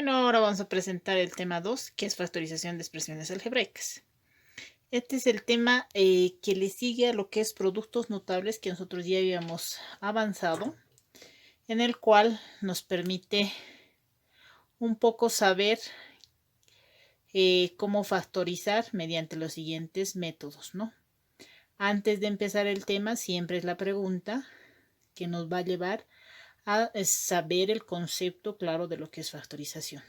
Bueno, ahora vamos a presentar el tema 2, que es factorización de expresiones algebraicas. Este es el tema que le sigue a lo que es productos notables que nosotros ya habíamos avanzado, en el cual nos permite un poco saber cómo factorizar mediante los siguientes métodos, ¿no? Antes de empezar el tema, siempre es la pregunta que nos va a llevar a saber el concepto claro de lo que es factorización.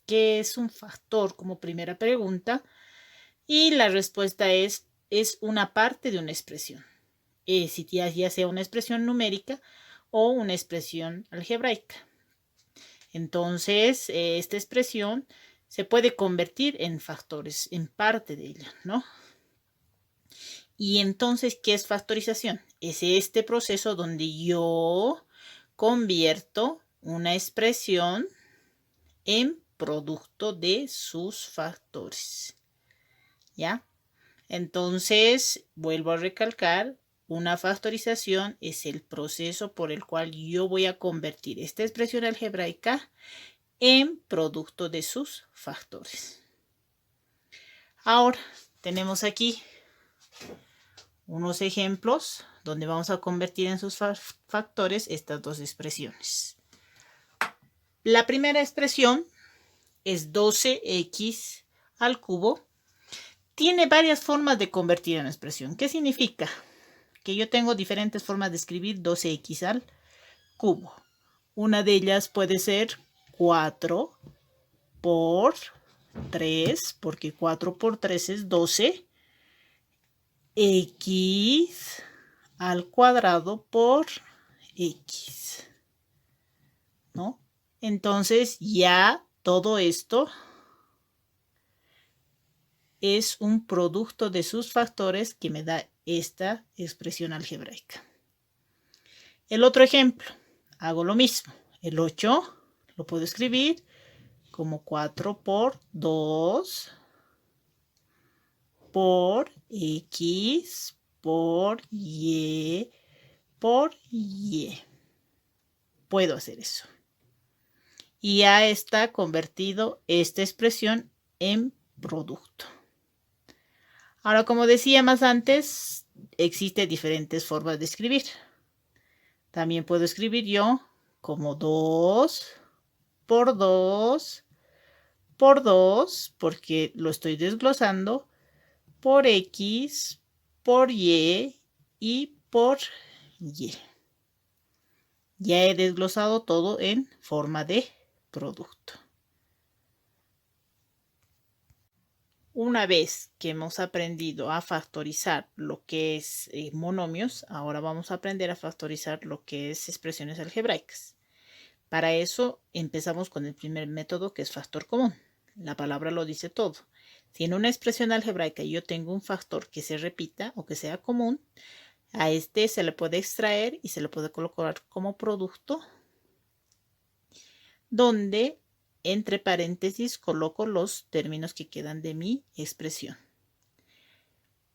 ¿Qué es un factor? Como primera pregunta. Y la respuesta es una parte de una expresión. Si ya sea una expresión numérica o una expresión algebraica. Entonces, esta expresión se puede convertir en factores, en parte de ella, ¿no? Y entonces, ¿qué es factorización? Es este proceso donde yo convierto una expresión en producto de sus factores. ¿Ya? Entonces, vuelvo a recalcar, una factorización es el proceso por el cual yo voy a convertir esta expresión algebraica en producto de sus factores. Ahora, tenemos aquí unos ejemplos donde vamos a convertir en sus factores estas dos expresiones. La primera expresión es 12x al cubo. Tiene varias formas de convertir en expresión. ¿Qué significa? Que yo tengo diferentes formas de escribir 12x al cubo. Una de ellas puede ser 4 por 3, porque 4 por 3 es 12, x al cuadrado por x, ¿no? Entonces ya todo esto es un producto de sus factores que me da esta expresión algebraica. El otro ejemplo, hago lo mismo. El 8 lo puedo escribir como 4 por 2 por x por y por y. Puedo hacer eso. Y ya está convertido esta expresión en producto. Ahora, como decía más antes, existen diferentes formas de escribir. También puedo escribir yo como 2 por 2 por 2, porque lo estoy desglosando, por x, por y por y. Ya he desglosado todo en forma de producto. Una vez que hemos aprendido a factorizar lo que es monomios, ahora vamos a aprender a factorizar lo que es expresiones algebraicas. Para eso empezamos con el primer método, que es factor común. La palabra lo dice todo. Si en una expresión algebraica yo tengo un factor que se repita o que sea común, a este se le puede extraer y se le puede colocar como producto, donde entre paréntesis coloco los términos que quedan de mi expresión.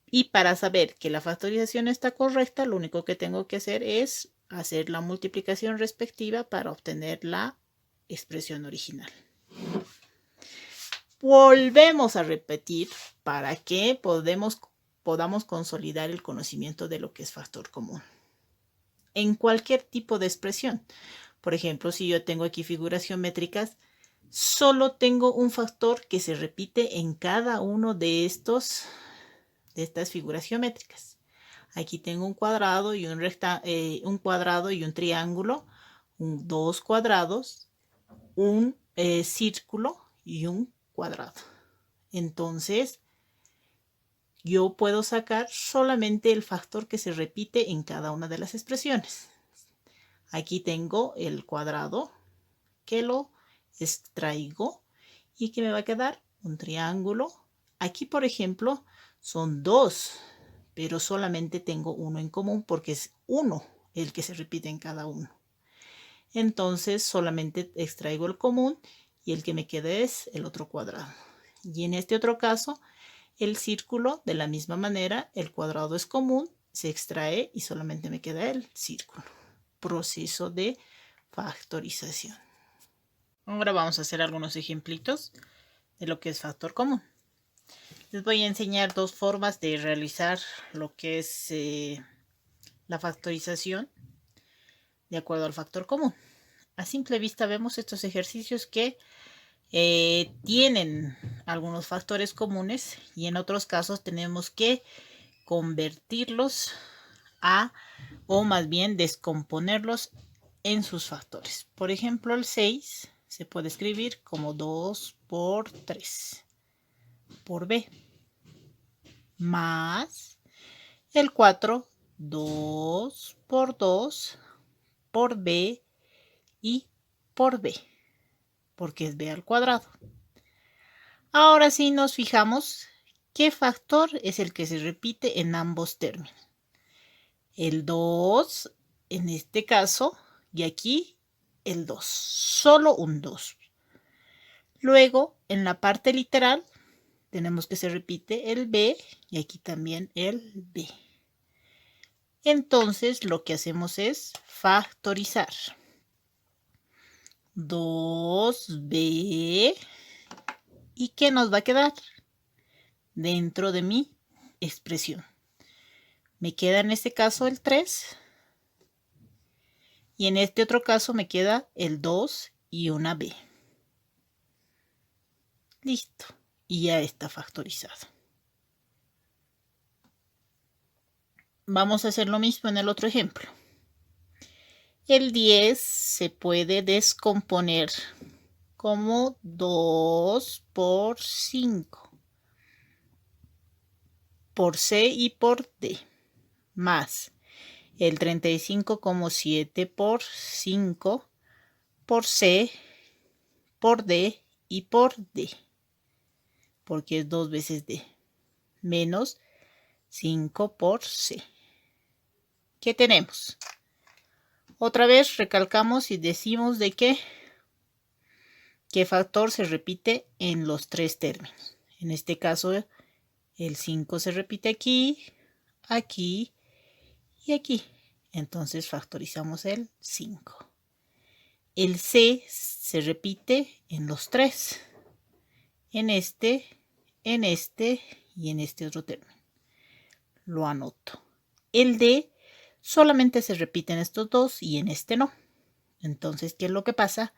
Y para saber que la factorización está correcta, lo único que tengo que hacer es hacer la multiplicación respectiva para obtener la expresión original. Volvemos a repetir para que podamos consolidar el conocimiento de lo que es factor común. En cualquier tipo de expresión. Por ejemplo, si yo tengo aquí figuras geométricas, solo tengo un factor que se repite en cada uno de estas figuras geométricas. Aquí tengo un cuadrado y un cuadrado y un triángulo, dos cuadrados, un círculo y un cuadrado. Entonces, yo puedo sacar solamente el factor que se repite en cada una de las expresiones. Aquí tengo el cuadrado que lo extraigo y que me va a quedar un triángulo. Aquí, por ejemplo, son dos, pero solamente tengo uno en común porque es uno el que se repite en cada uno. Entonces solamente extraigo el común y el que me queda es el otro cuadrado. Y en este otro caso, el círculo, de la misma manera, el cuadrado es común, se extrae y solamente me queda el círculo. Proceso de factorización. Ahora vamos a hacer algunos ejemplitos de lo que es factor común. Les voy a enseñar dos formas de realizar lo que es la factorización de acuerdo al factor común. A simple vista vemos estos ejercicios que tienen algunos factores comunes y en otros casos tenemos que convertirlos o más bien descomponerlos en sus factores. Por ejemplo, el 6 se puede escribir como 2 por 3 por B, más el 4, 2 por 2 por B y por B, porque es B al cuadrado. Ahora sí nos fijamos qué factor es el que se repite en ambos términos. El 2 en este caso y aquí el 2, solo un 2. Luego en la parte literal tenemos que se repite el B y aquí también el B. Entonces lo que hacemos es factorizar. 2B. ¿Y qué nos va a quedar dentro de mi expresión? Me queda en este caso el 3 y en este otro caso me queda el 2 y una B. Listo. Y ya está factorizado. Vamos a hacer lo mismo en el otro ejemplo. El 10 se puede descomponer como 2 por 5 por C y por D, más el 35 como 7 por 5 por C, por D y por D, porque es 2 veces D, menos 5 por C. ¿Qué tenemos? Otra vez recalcamos y decimos de qué factor se repite en los tres términos. En este caso, el 5 se repite aquí, aquí y aquí. Entonces factorizamos el 5. El C se repite en los tres. En este y en este otro término. Lo anoto. El D solamente se repite en estos dos y en este no. Entonces, ¿qué es lo que pasa?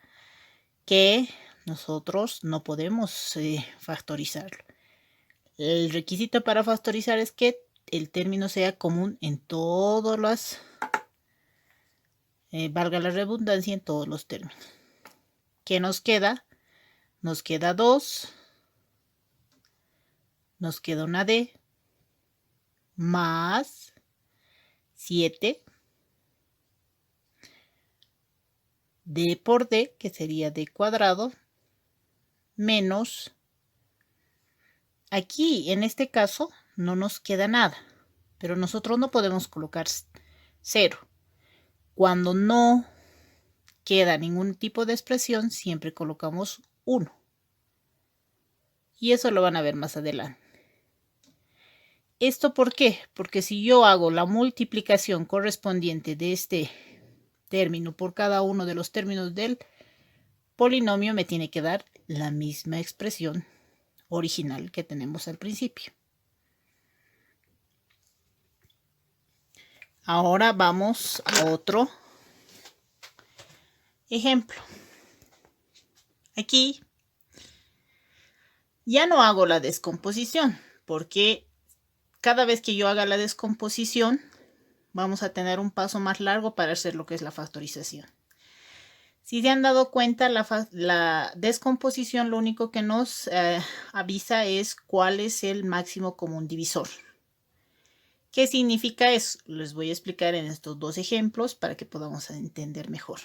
Que nosotros no podemos factorizarlo. El requisito para factorizar es que el término sea común en todos los, valga la redundancia, en todos los términos. ¿Qué nos queda? Nos queda 2, nos queda una D, más 7, D por D, que sería D cuadrado, menos, aquí en este caso no nos queda nada, pero nosotros no podemos colocar 0. Cuando no queda ningún tipo de expresión, siempre colocamos 1. Y eso lo van a ver más adelante. ¿Esto por qué? Porque si yo hago la multiplicación correspondiente de este término por cada uno de los términos del polinomio, me tiene que dar la misma expresión original que tenemos al principio. Ahora vamos a otro ejemplo. Aquí ya no hago la descomposición, porque cada vez que yo haga la descomposición, vamos a tener un paso más largo para hacer lo que es la factorización. Si se han dado cuenta, la descomposición lo único que nos avisa es cuál es el máximo común divisor. ¿Qué significa eso? Les voy a explicar en estos dos ejemplos para que podamos entender mejor.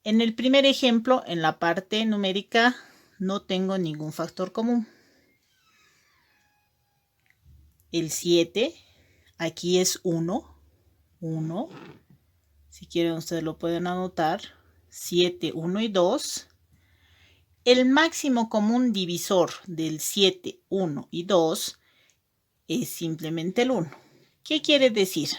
En el primer ejemplo, en la parte numérica, no tengo ningún factor común. El 7, aquí es 1. 1. Si quieren, ustedes lo pueden anotar. 7, 1 y 2. El máximo común divisor del 7, 1 y 2 es simplemente el 1. ¿Qué quiere decir?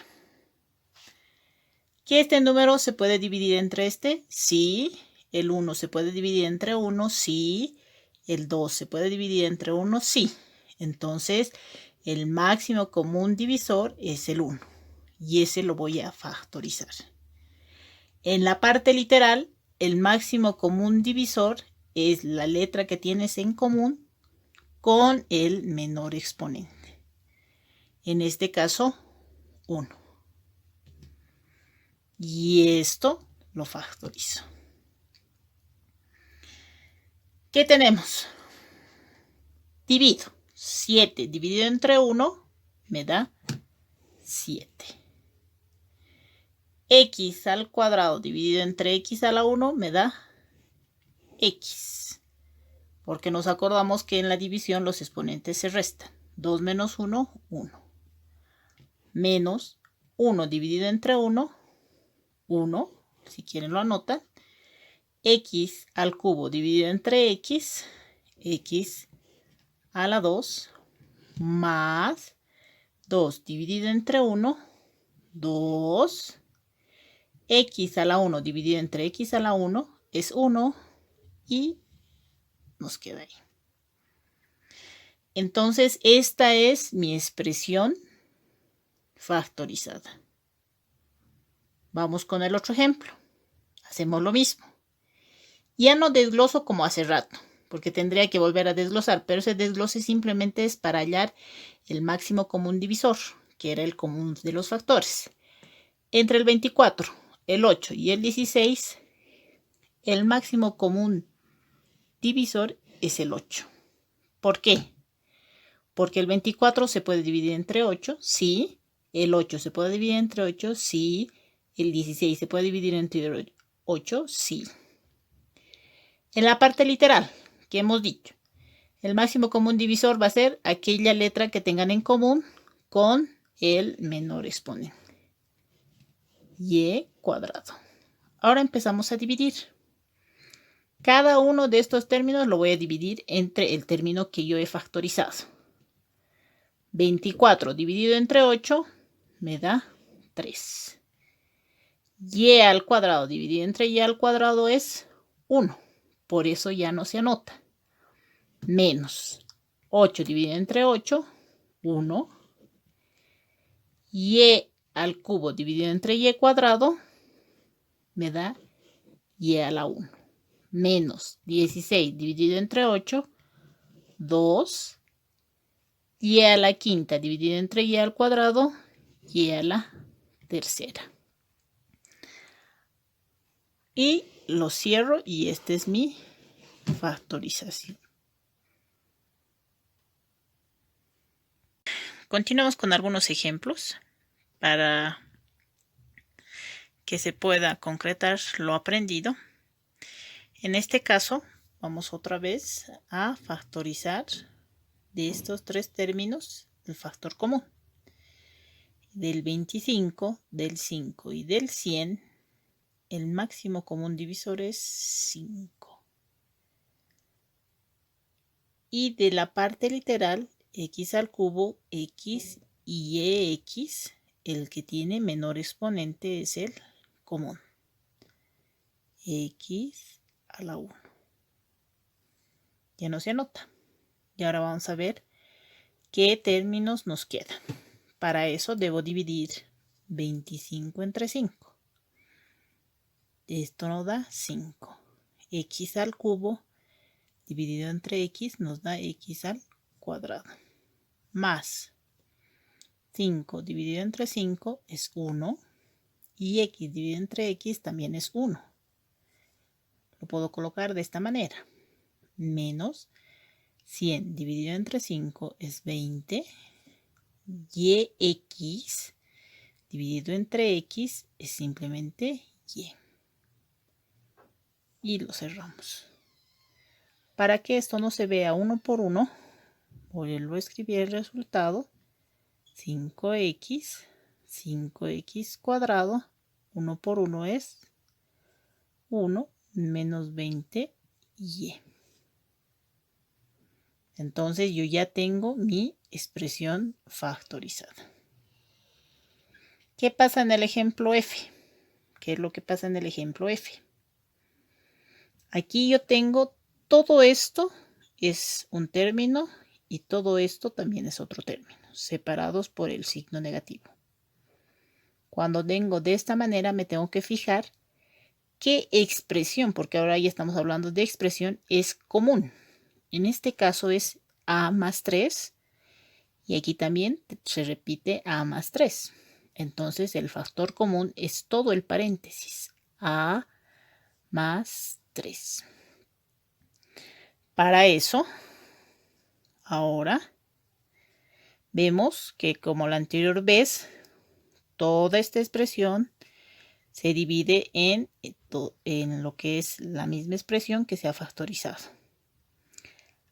¿Que este número se puede dividir entre este? Sí, ¿El 1 se puede dividir entre 1? Sí. ¿El 2 se puede dividir entre 1? Sí. Entonces, el máximo común divisor es el 1. Y ese lo voy a factorizar. En la parte literal, el máximo común divisor es la letra que tienes en común con el menor exponente. En este caso, 1. Y esto lo factorizo. ¿Qué tenemos? Divido. 7 dividido entre 1 me da 7. X al cuadrado dividido entre x a la 1 me da x. Porque nos acordamos que en la división los exponentes se restan. 2 menos 1, 1. Menos 1 dividido entre 1, 1. Si quieren lo anotan. X al cubo dividido entre x, x a la 2, más 2 dividido entre 1, 2. X a la 1 dividido entre x a la 1 es 1 y nos queda ahí. Entonces, esta es mi expresión factorizada. Vamos con el otro ejemplo. Hacemos lo mismo. Ya no desgloso como hace rato, porque tendría que volver a desglosar, pero ese desglose simplemente es para hallar el máximo común divisor, que era el común de los factores. Entre el 24, el 8 y el 16, el máximo común divisor es el 8. ¿Por qué? Porque el 24 se puede dividir entre 8, sí. El 8 se puede dividir entre 8, sí. El 16 se puede dividir entre 8, sí. En la parte literal, que hemos dicho, el máximo común divisor va a ser aquella letra que tengan en común con el menor exponente. Y cuadrado. Ahora empezamos a dividir. Cada uno de estos términos lo voy a dividir entre el término que yo he factorizado. 24 dividido entre 8 me da 3. Y al cuadrado dividido entre y al cuadrado es 1. Por eso ya no se anota. Menos 8 dividido entre 8, 1. Y al cubo dividido entre y cuadrado me da y a la 1. Menos 16 dividido entre 8, 2. Y a la quinta dividido entre y al cuadrado y a la tercera. Y lo cierro y esta es mi factorización. Continuamos con algunos ejemplos para que se pueda concretar lo aprendido. En este caso, vamos otra vez a factorizar de estos tres términos el factor común. Del 25, del 5 y del 100, el máximo común divisor es 5. Y de la parte literal, x al cubo, x y x, el que tiene menor exponente es el común. X a la 1. Ya no se anota. Y ahora vamos a ver qué términos nos quedan. Para eso debo dividir 25 entre 5. Esto nos da 5. X al cubo dividido entre x nos da x al cuadrado. Más 5 dividido entre 5 es 1. Y x dividido entre x también es 1. Lo puedo colocar de esta manera. Menos 100 dividido entre 5 es 20. Y x dividido entre x es simplemente y. Y lo cerramos. Para que esto no se vea uno por uno, vuelvo a escribir el resultado. 5x, 5x cuadrado, 1 por 1 es 1 menos 20y. Entonces yo ya tengo mi expresión factorizada. ¿Qué pasa en el ejemplo F? ¿Qué es lo que pasa en el ejemplo F? Aquí yo tengo todo esto es un término y todo esto también es otro término, separados por el signo negativo. Cuando tengo de esta manera me tengo que fijar qué expresión, porque ahora ya estamos hablando de expresión, es común. En este caso es a más 3 y aquí también se repite a más 3. Entonces el factor común es todo el paréntesis, a más 3. Para eso, ahora vemos que como la anterior vez, toda esta expresión se divide en lo que es la misma expresión que se ha factorizado.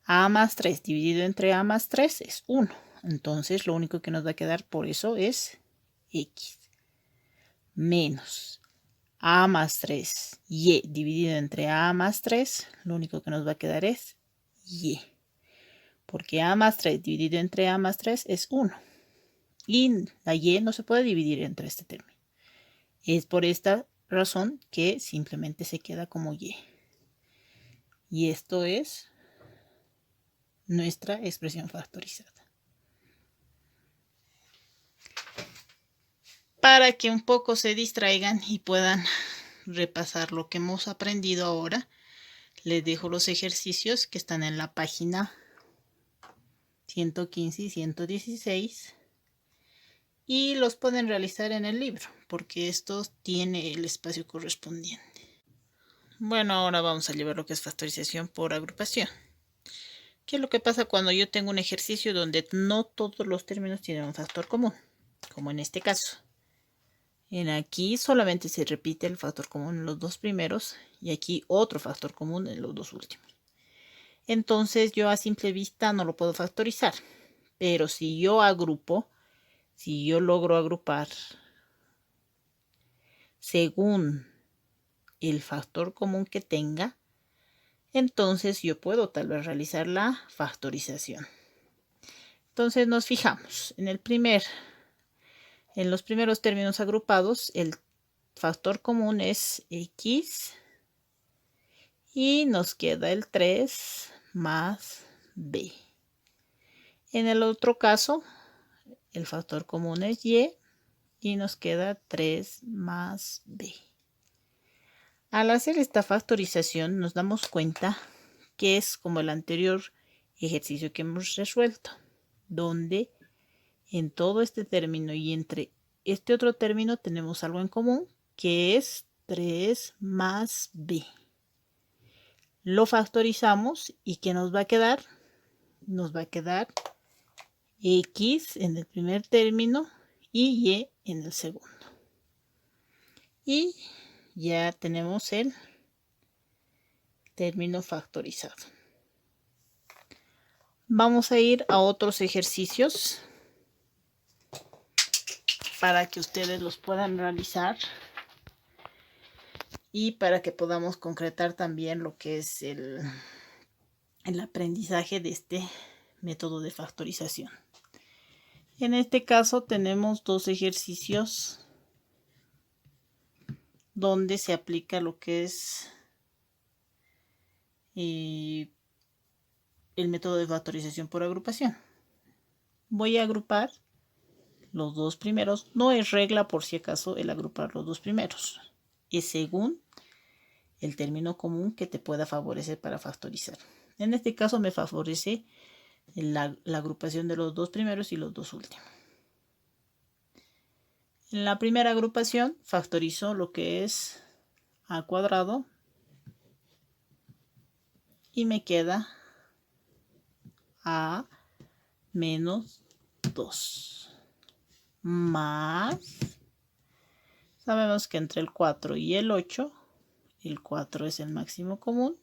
A más 3 dividido entre A más 3 es 1. Entonces lo único que nos va a quedar por eso es X menos A más 3 Y dividido entre A más 3, lo único que nos va a quedar es Y. Porque A más 3 dividido entre A más 3 es 1. Y la Y no se puede dividir entre este término. Es por esta razón que simplemente se queda como Y. Y esto es nuestra expresión factorizada. Para que un poco se distraigan y puedan repasar lo que hemos aprendido ahora, les dejo los ejercicios que están en la página 115 y 116 y los pueden realizar en el libro porque esto tiene el espacio correspondiente. Bueno, ahora vamos a llevar lo que es factorización por agrupación. ¿Qué es lo que pasa cuando yo tengo un ejercicio donde no todos los términos tienen un factor común? Como en este caso. En aquí solamente se repite el factor común en los dos primeros y aquí otro factor común en los dos últimos. Entonces yo a simple vista no lo puedo factorizar. Pero si yo agrupo, si yo logro agrupar según el factor común que tenga, entonces yo puedo tal vez realizar la factorización. Entonces nos fijamos en los primeros términos agrupados, el factor común es X y nos queda el 3 más B. En el otro caso, el factor común es y nos queda 3 más B. Al hacer esta factorización nos damos cuenta que es como el anterior ejercicio que hemos resuelto, donde en todo este término y entre este otro término tenemos algo en común, que es 3 más B. Lo factorizamos y ¿qué nos va a quedar? Nos va a quedar X en el primer término y Y en el segundo. Y ya tenemos el término factorizado. Vamos a ir a otros ejercicios para que ustedes los puedan realizar y para que podamos concretar también lo que es el aprendizaje de este método de factorización. En este caso tenemos dos ejercicios donde se aplica lo que es el método de factorización por agrupación. Voy a agrupar los dos primeros. No es regla por si acaso el agrupar los dos primeros. Es según el término común que te pueda favorecer para factorizar. En este caso me favorece la agrupación de los dos primeros y los dos últimos. En la primera agrupación factorizo lo que es a cuadrado y me queda a menos 2 más, sabemos que entre el 4 y el 8, el 4 es el máximo común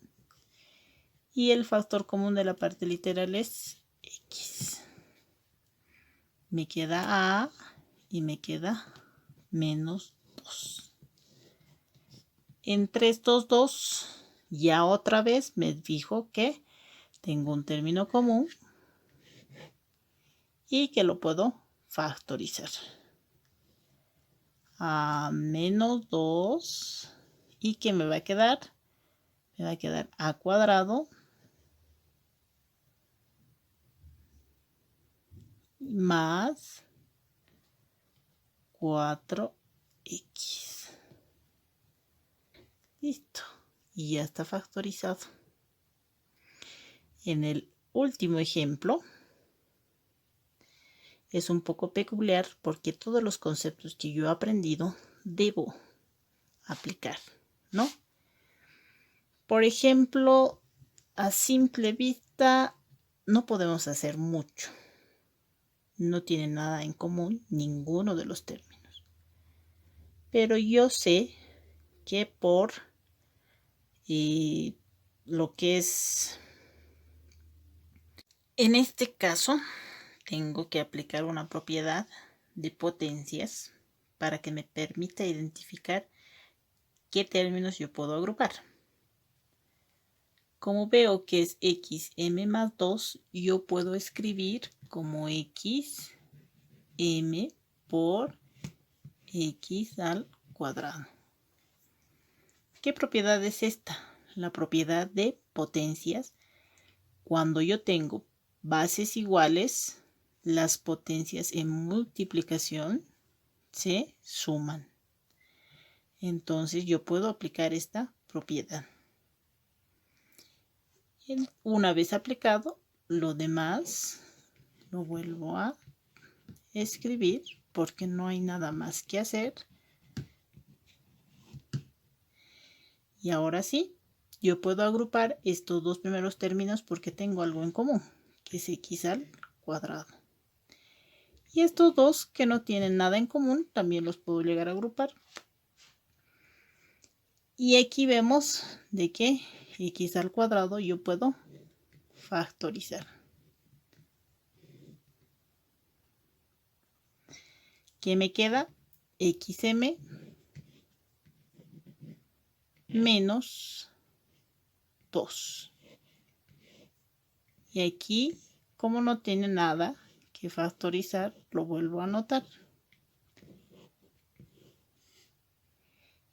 y el factor común de la parte literal es X. Me queda A y me queda menos 2. Entre estos dos, ya otra vez me fijo que tengo un término común y que lo puedo factorizar. A menos 2 y que me va a quedar, me va a quedar a cuadrado más 4x. Listo. Y ya está factorizado. En el último ejemplo es un poco peculiar porque todos los conceptos que yo he aprendido debo aplicar, ¿no? Por ejemplo, a simple vista no podemos hacer mucho. No tiene nada en común ninguno de los términos. Pero yo sé que por lo que es, en este caso, tengo que aplicar una propiedad de potencias para que me permita identificar qué términos yo puedo agrupar. Como veo que es xm más 2, yo puedo escribir como xm por x al cuadrado. ¿Qué propiedad es esta? La propiedad de potencias. Cuando yo tengo bases iguales, las potencias en multiplicación se suman. Entonces yo puedo aplicar esta propiedad. Una vez aplicado, lo demás lo vuelvo a escribir porque no hay nada más que hacer. Y ahora sí, yo puedo agrupar estos dos primeros términos porque tengo algo en común, que es x al cuadrado. Y estos dos que no tienen nada en común, también los puedo llegar a agrupar. Y aquí vemos de que x al cuadrado yo puedo factorizar. ¿Qué me queda? xm menos 2. Y aquí, como no tiene nada que factorizar, lo vuelvo a anotar.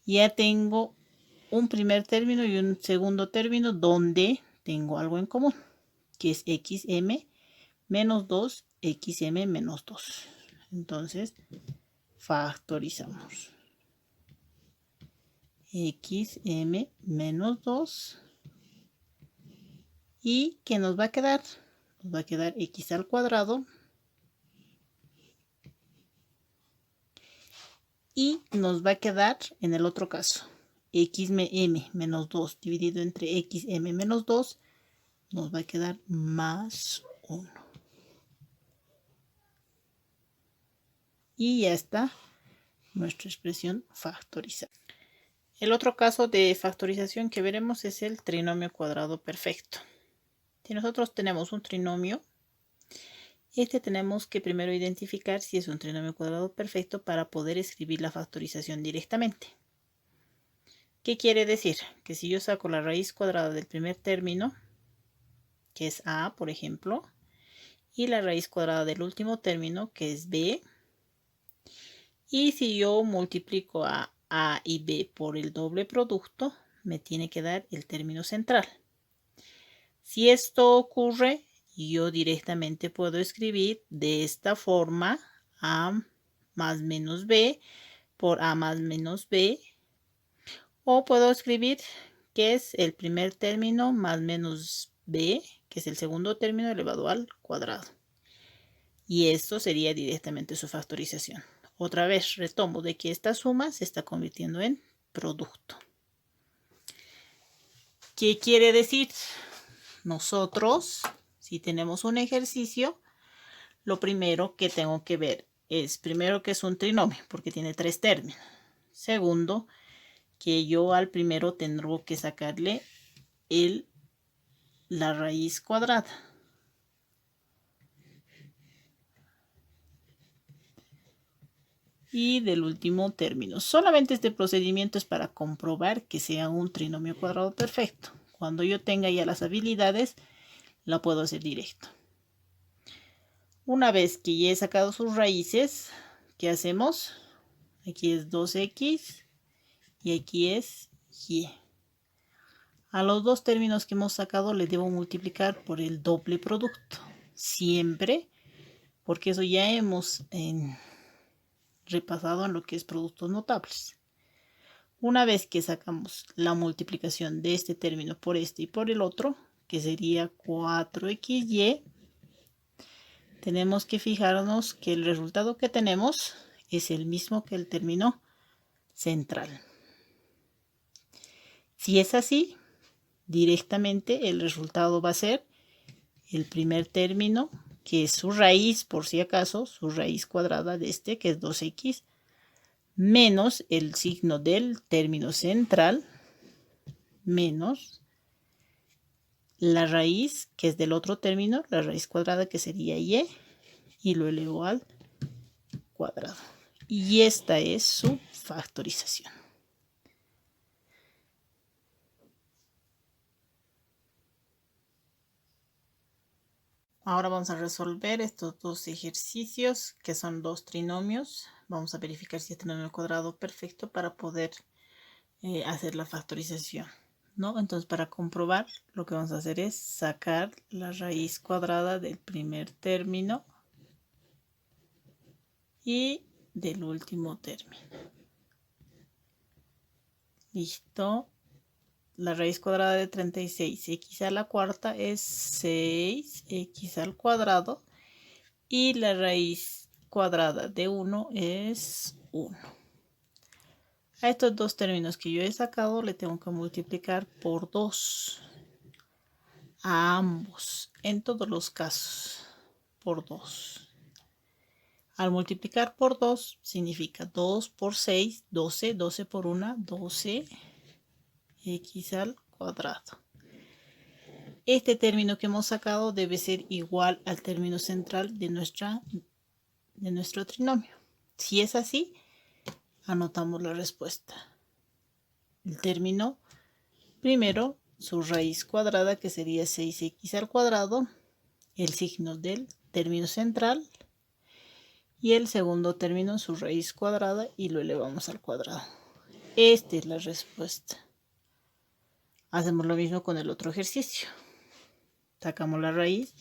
Ya tengo un primer término y un segundo término donde tengo algo en común, que es xm menos 2, xm menos 2. Entonces, factorizamos. xm menos 2. ¿Y qué nos va a quedar? Nos va a quedar x al cuadrado. Y nos va a quedar en el otro caso, xm menos 2 dividido entre xm menos 2, nos va a quedar más 1. Y ya está nuestra expresión factorizada. El otro caso de factorización que veremos es el trinomio cuadrado perfecto. Si nosotros tenemos un trinomio, tenemos que primero identificar si es un trinomio cuadrado perfecto para poder escribir la factorización directamente. ¿Qué quiere decir? Que si yo saco la raíz cuadrada del primer término, que es a, por ejemplo, y la raíz cuadrada del último término, que es b, y si yo multiplico a y b por el doble producto, me tiene que dar el término central. Si esto ocurre, yo directamente puedo escribir de esta forma a más menos b por a más menos b, o puedo escribir que es el primer término más menos b, que es el segundo término elevado al cuadrado. Y esto sería directamente su factorización. Otra vez retomo de que esta suma se está convirtiendo en producto. ¿Qué quiere decir? Nosotros, si tenemos un ejercicio, lo primero que tengo que ver es, primero, que es un trinomio, porque tiene 3 términos. Segundo, que yo al primero tendré que sacarle la raíz cuadrada. Y del último término. Solamente este procedimiento es para comprobar que sea un trinomio cuadrado perfecto. Cuando yo tenga ya las habilidades, la puedo hacer directo. Una vez que ya he sacado sus raíces, ¿qué hacemos? Aquí es 2x y aquí es y. A los dos términos que hemos sacado le debo multiplicar por el doble producto. Siempre, porque eso ya hemos repasado en lo que es productos notables. Una vez que sacamos la multiplicación de este término por este y por el otro, que sería 4xy, tenemos que fijarnos que el resultado que tenemos es el mismo que el término central. Si es así, directamente el resultado va a ser el primer término, que es su raíz, por si acaso, su raíz cuadrada de este, que es 2x, menos el signo del término central, menos la raíz, que es del otro término, la raíz cuadrada, que sería y lo elevo al cuadrado. Y esta es su factorización. Ahora vamos a resolver estos dos ejercicios, que son dos trinomios. Vamos a verificar si es trinomio cuadrado perfecto para poder hacer la factorización, ¿no? Entonces, para comprobar, lo que vamos a hacer es sacar la raíz cuadrada del primer término y del último término. Listo. La raíz cuadrada de 36x a la cuarta es 6x al cuadrado. Y la raíz cuadrada de 1 es 1. A estos dos términos que yo he sacado le tengo que multiplicar por 2. A ambos, en todos los casos, por 2. Al multiplicar por 2 significa 2 por 6, 12, 12 por 1, 12x al cuadrado. Este término que hemos sacado debe ser igual al término central de nuestro trinomio. Si es así, anotamos la respuesta. El término primero, su raíz cuadrada, que sería 6x al cuadrado, el signo del término central, y el segundo término, su raíz cuadrada, y lo elevamos al cuadrado. Esta es la respuesta. Hacemos lo mismo con el otro ejercicio. Sacamos la raíz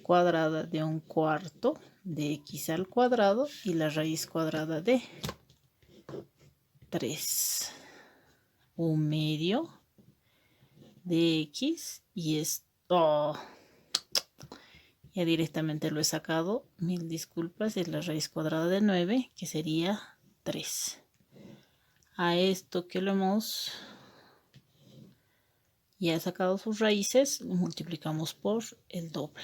cuadrada de 1/4 de x al cuadrado y la raíz cuadrada de 3. 1/2 de x y esto ya directamente lo he sacado, mil disculpas, es la raíz cuadrada de 9, que sería 3. A esto que lo hemos ya sacado sus raíces, lo multiplicamos por el doble.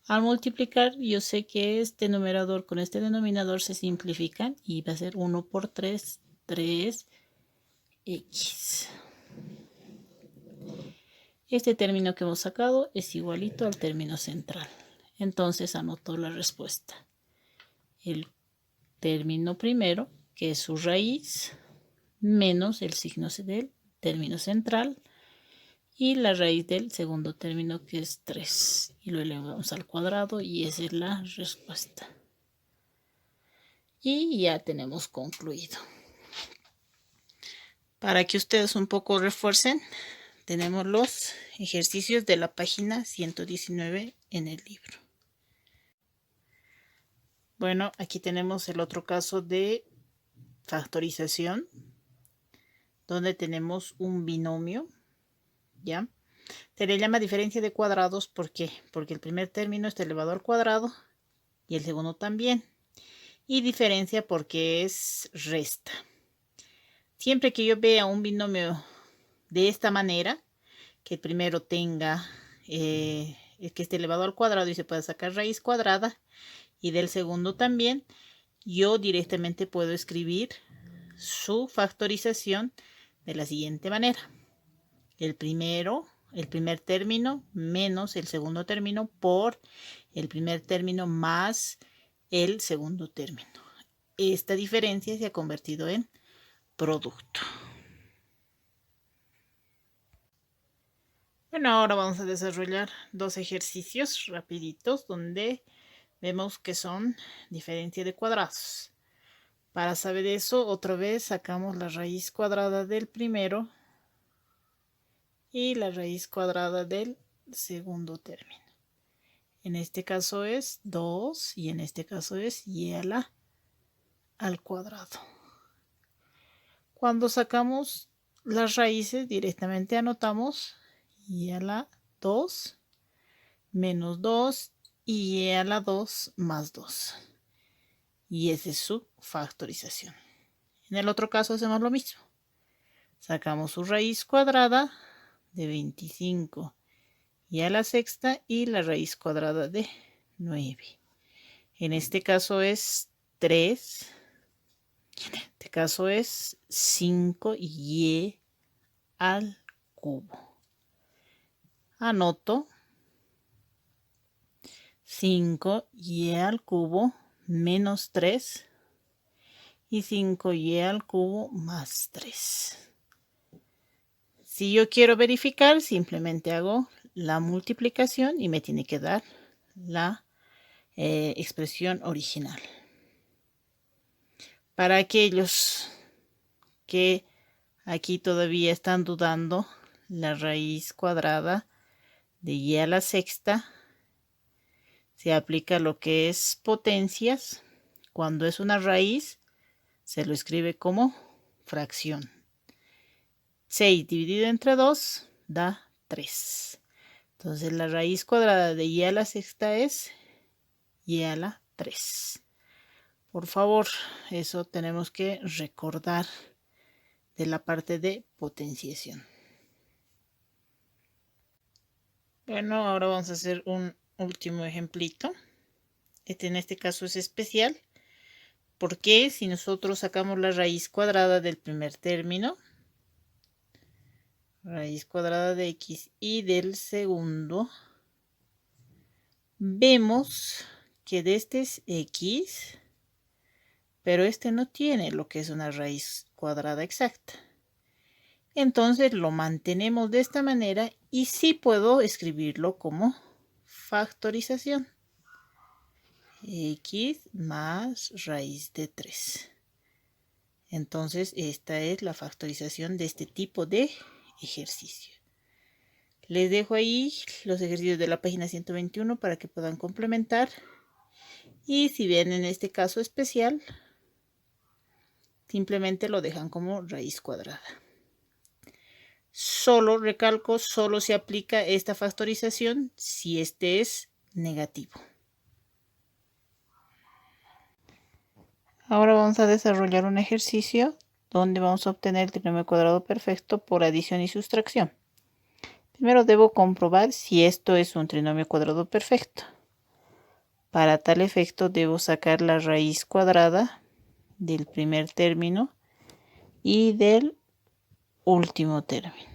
Al multiplicar, yo sé que este numerador con este denominador se simplifican y va a ser 1 por 3, 3x. Este término que hemos sacado es igualito al término central. Entonces anoto la respuesta. El término primero, que es su raíz, menos el signo del término central, y la raíz del segundo término, que es 3. Y lo elevamos al cuadrado y esa es la respuesta. Y ya tenemos concluido. Para que ustedes un poco refuercen, tenemos los ejercicios de la página 119 en el libro. Bueno, aquí tenemos el otro caso de factorización, donde tenemos un binomio, ¿ya? Se le llama diferencia de cuadrados, ¿por qué? Porque el primer término está elevado al cuadrado y el segundo también. Y diferencia porque es resta. Siempre que yo vea un binomio de esta manera, que el primero tenga que esté elevado al cuadrado y se pueda sacar raíz cuadrada, y del segundo también, yo directamente puedo escribir su factorización de la siguiente manera. El primer término menos el segundo término por el primer término más el segundo término. Esta diferencia se ha convertido en producto. Bueno, ahora vamos a desarrollar dos ejercicios rapiditos donde vemos que son diferencia de cuadrados. Para saber eso, otra vez sacamos la raíz cuadrada del primero y la raíz cuadrada del segundo término. En este caso es 2 y en este caso es y al cuadrado. Cuando sacamos las raíces directamente anotamos y a la 2 menos 2 y a la 2 más 2. Y esa es su factorización. En el otro caso hacemos lo mismo. Sacamos su raíz cuadrada de 25 y a la sexta y la raíz cuadrada de 9. En este caso es 3. En este caso es 5y al cubo. Anoto 5y al cubo menos 3 y 5y al cubo más 3. Si yo quiero verificar, simplemente hago la multiplicación y me tiene que dar la expresión original. Para aquellos que aquí todavía están dudando, la raíz cuadrada de y a la sexta se aplica lo que es potencias. Cuando es una raíz, se lo escribe como fracción. 6 dividido entre 2 da 3. Entonces la raíz cuadrada de y a la sexta es y a la 3. Por favor, eso tenemos que recordar de la parte de potenciación. Bueno, ahora vamos a hacer un último ejemplito. En este caso es especial porque si nosotros sacamos la raíz cuadrada del primer término, raíz cuadrada de x y del segundo, vemos que de este es x, pero este no tiene lo que es una raíz cuadrada exacta. Entonces lo mantenemos de esta manera y sí puedo escribirlo como factorización. X más raíz de 3. Entonces esta es la factorización de este tipo de ejercicio. Les dejo ahí los ejercicios de la página 121 para que puedan complementar. Y si ven en este caso especial, simplemente lo dejan como raíz cuadrada. Solo recalco, solo se aplica esta factorización si este es negativo. Ahora vamos a desarrollar un ejercicio donde vamos a obtener el trinomio cuadrado perfecto por adición y sustracción. Primero debo comprobar si esto es un trinomio cuadrado perfecto. Para tal efecto debo sacar la raíz cuadrada del primer término y del último término.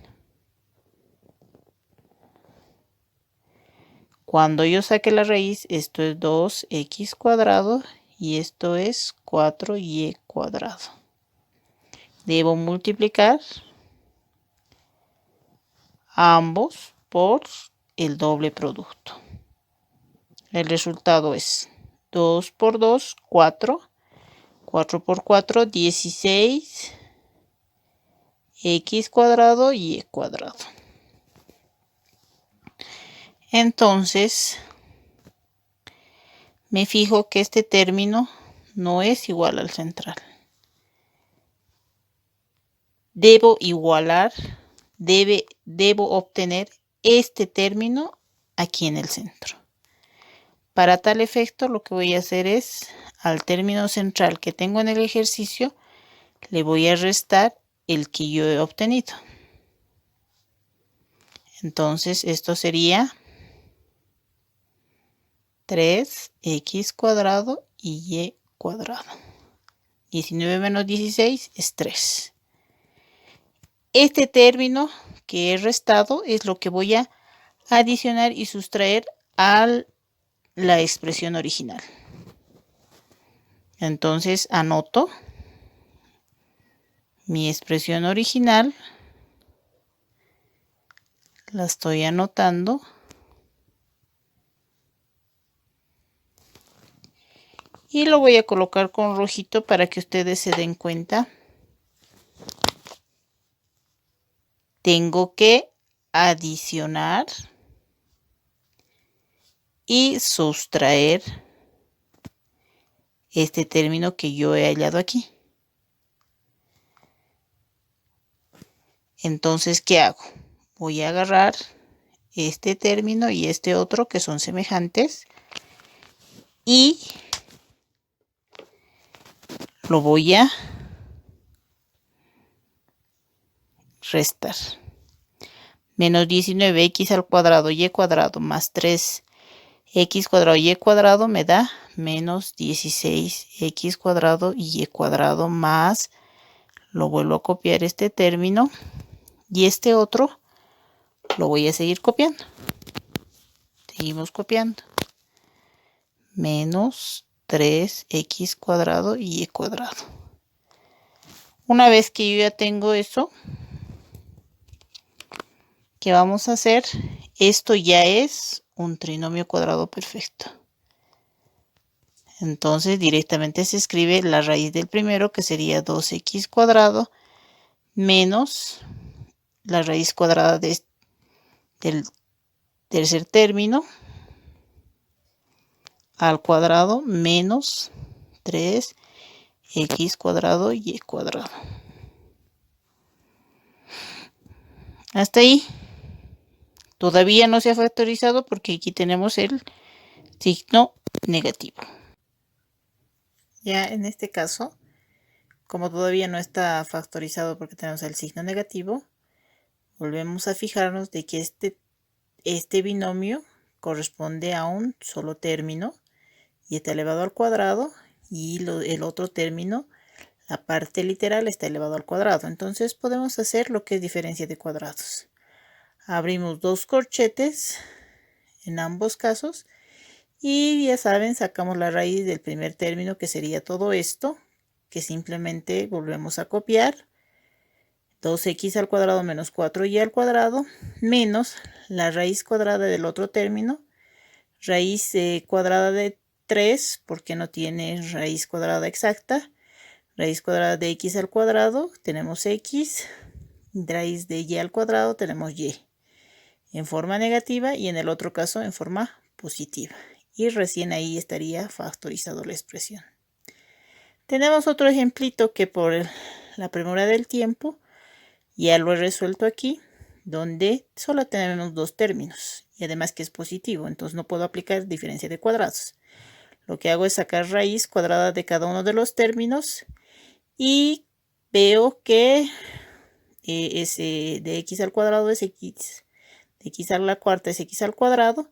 Cuando yo saque la raíz, esto es 2x cuadrado y esto es 4y cuadrado. Debo multiplicar ambos por el doble producto. El resultado es 2 por 2, 4. 4 por 4, 16. X cuadrado y y cuadrado. Entonces, me fijo que este término no es igual al central. Debo igualar, debo obtener este término aquí en el centro. Para tal efecto, lo que voy a hacer es, al término central que tengo en el ejercicio, le voy a restar el que yo he obtenido. Entonces, esto sería 3x cuadrado y y cuadrado. 19 menos 16 es 3. Este término que he restado es lo que voy a adicionar y sustraer a la expresión original. Entonces anoto mi expresión original. La estoy anotando. Y lo voy a colocar con rojito para que ustedes se den cuenta. Tengo que adicionar y sustraer este término que yo he hallado aquí. Entonces, ¿qué hago? Voy a agarrar este término y este otro que son semejantes y lo voy a restar. Menos 19x al cuadrado y cuadrado más 3x cuadrado y cuadrado me da menos 16x cuadrado y cuadrado más, lo vuelvo a copiar este término y este otro lo voy a seguir copiando. Seguimos copiando. Menos 3x cuadrado y cuadrado. Una vez que yo ya tengo eso, ¿qué vamos a hacer? Esto ya es un trinomio cuadrado perfecto. Entonces directamente se escribe la raíz del primero, que sería 2x cuadrado, menos la raíz cuadrada del tercer término al cuadrado menos 3x cuadrado y cuadrado. Hasta ahí. Todavía no se ha factorizado porque aquí tenemos el signo negativo. Ya en este caso, como todavía no está factorizado porque tenemos el signo negativo, volvemos a fijarnos de que este binomio corresponde a un solo término y está elevado al cuadrado, y el otro término, la parte literal, está elevado al cuadrado. Entonces podemos hacer lo que es diferencia de cuadrados. Abrimos dos corchetes en ambos casos y ya saben, sacamos la raíz del primer término, que sería todo esto, que simplemente volvemos a copiar. 2x al cuadrado menos 4y al cuadrado menos la raíz cuadrada del otro término, raíz cuadrada de 3 porque no tiene raíz cuadrada exacta, raíz cuadrada de x al cuadrado tenemos x, raíz de y al cuadrado tenemos y en forma negativa y en el otro caso en forma positiva, y recién ahí estaría factorizado la expresión. Tenemos otro ejemplito que por la premura del tiempo ya lo he resuelto aquí, donde solo tenemos dos términos y además que es positivo, entonces no puedo aplicar diferencia de cuadrados. Lo que hago es sacar raíz cuadrada de cada uno de los términos y veo que de x al cuadrado es x, de x a la cuarta es x al cuadrado,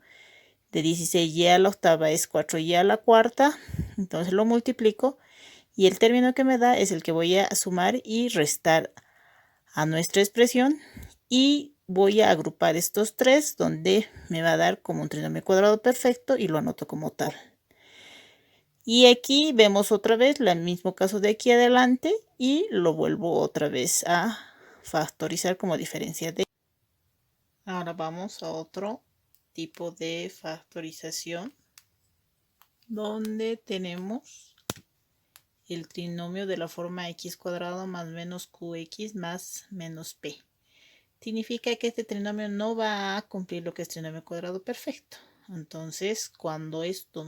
de 16y a la octava es 4y a la cuarta, entonces lo multiplico y el término que me da es el que voy a sumar y restar a nuestra expresión, y voy a agrupar estos tres donde me va a dar como un trinomio cuadrado perfecto y lo anoto como tal. Y aquí vemos otra vez el mismo caso de aquí adelante y lo vuelvo otra vez a factorizar como diferencia de. Ahora vamos a otro tipo de factorización donde tenemos el trinomio de la forma x cuadrado más menos qx más menos p. Significa que este trinomio no va a cumplir lo que es trinomio cuadrado perfecto. Entonces, cuando esto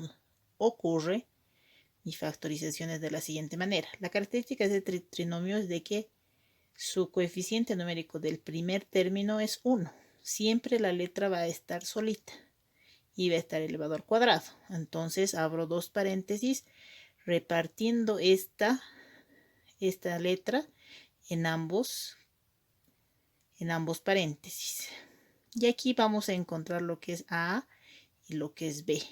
ocurre, mi factorización es de la siguiente manera. La característica de este trinomio es de que su coeficiente numérico del primer término es 1. Siempre la letra va a estar solita y va a estar elevado al cuadrado. Entonces, abro dos paréntesis repartiendo esta letra en ambos paréntesis. Y aquí vamos a encontrar lo que es A y lo que es B.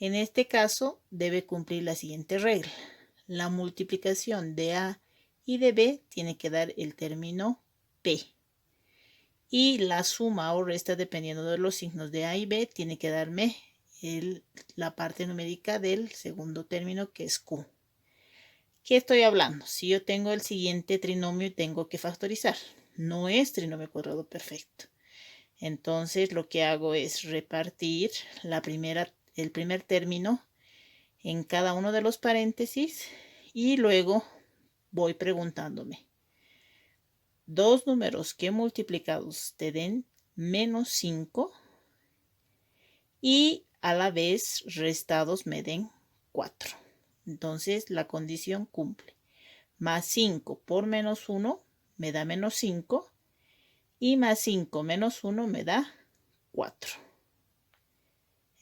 En este caso debe cumplir la siguiente regla. La multiplicación de A y de B tiene que dar el término P. Y la suma o resta, dependiendo de los signos de A y B, tiene que darme la parte numérica del segundo término, que es Q. ¿Qué estoy hablando? Si yo tengo el siguiente trinomio y tengo que factorizar, no es trinomio cuadrado perfecto. Entonces lo que hago es repartir el primer término en cada uno de los paréntesis y luego voy preguntándome, dos números que multiplicados te den menos 5 y a la vez restados me den 4. Entonces la condición cumple. Más 5 por menos 1 me da menos 5 y más 5 menos 1 me da 4.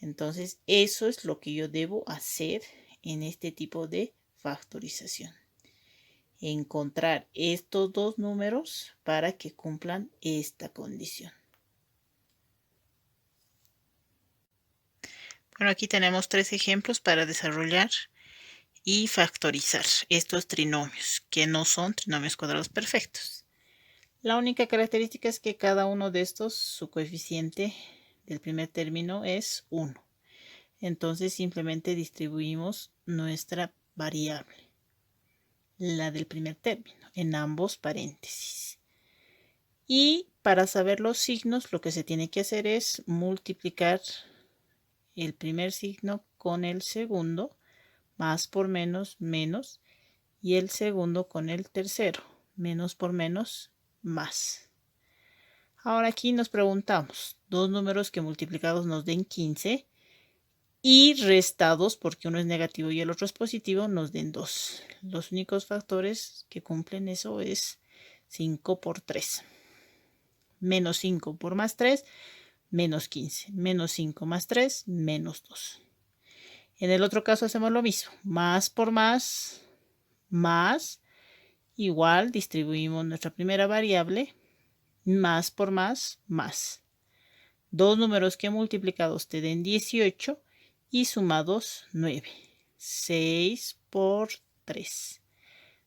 Entonces eso es lo que yo debo hacer en este tipo de factorización. Encontrar estos dos números para que cumplan esta condición. Bueno, aquí tenemos 3 ejemplos para desarrollar y factorizar estos trinomios, que no son trinomios cuadrados perfectos. La única característica es que cada uno de estos, su coeficiente del primer término es 1. Entonces simplemente distribuimos nuestra variable, la del primer término, en ambos paréntesis. Y para saber los signos, lo que se tiene que hacer es multiplicar el primer signo con el segundo, más por menos, menos, y el segundo con el tercero, menos por menos, más. Ahora aquí nos preguntamos, dos números que multiplicados nos den 15 y restados, porque uno es negativo y el otro es positivo, nos den 2. Los únicos factores que cumplen eso es 5 por 3. Menos 5 por más 3, menos 15. Menos 5 más 3, menos 2. En el otro caso hacemos lo mismo. Más por más, igual distribuimos nuestra primera variable. Más por más, más. Dos números que multiplicados te den 18 y sumados 9. 6 por 3.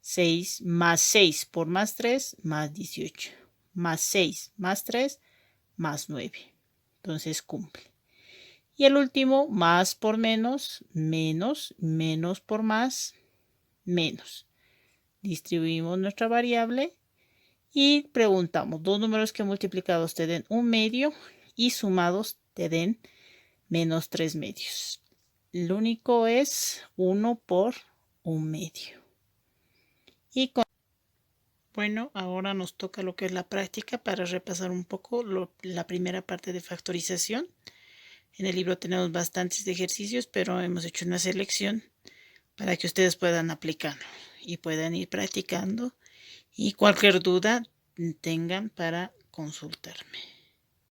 6 más 6 por más 3, más 18. Más 6 más 3, más 9. Entonces cumple. Y el último, más por menos, menos, menos por más, menos. Distribuimos nuestra variable y preguntamos, dos números que multiplicados te den 1/2 y sumados te den menos 3/2. Lo único es 1 por 1/2. Y bueno, ahora nos toca lo que es la práctica para repasar un poco la primera parte de factorización. En el libro tenemos bastantes ejercicios, pero hemos hecho una selección para que ustedes puedan aplicarlo y puedan ir practicando. Y cualquier duda tengan para consultarme.